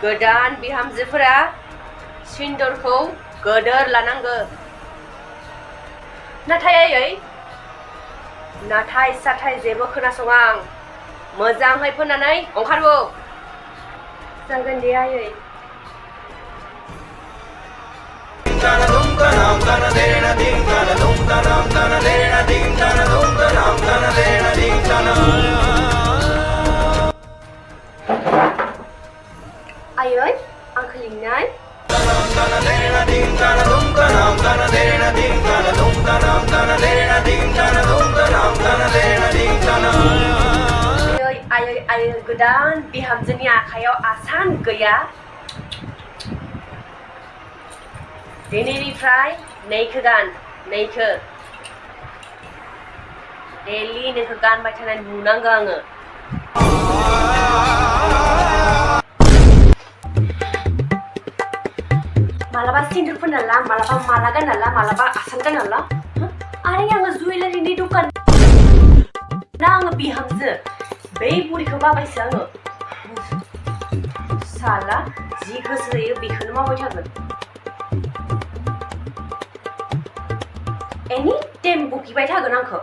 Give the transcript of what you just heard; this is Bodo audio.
गोदान बिहामजोफोरा सिन्दुरखौ गोदोर लानांगौ। नाथाय आयै, नाथाय साथाय जेबो खोनासङा आं। मोजाङै फोननानै ओंखारबो। जागोन दे आयै। आयै, आं khalamnai। आयै गोदान बिहामजोनि आखायाव आसान गैया। दिनैनिफ्राय नैखो गान, नैखो। डेलि नोंखौ गानबाय थानाय नुनांगौ आङो। मालाबा सिन्दुर फोनना ला, मालाबा माला गानना ला, मालाबा आसान गानना ला। आरो आङो जुवेलारिनि दखान ना आङो बिहामजो? बै बुरिखौ बाबायसो आङो। साला जि गोसो जायो बेखौनो मावबाय थागोन। एनि टाइम बकिबाय थागोन आंखौ।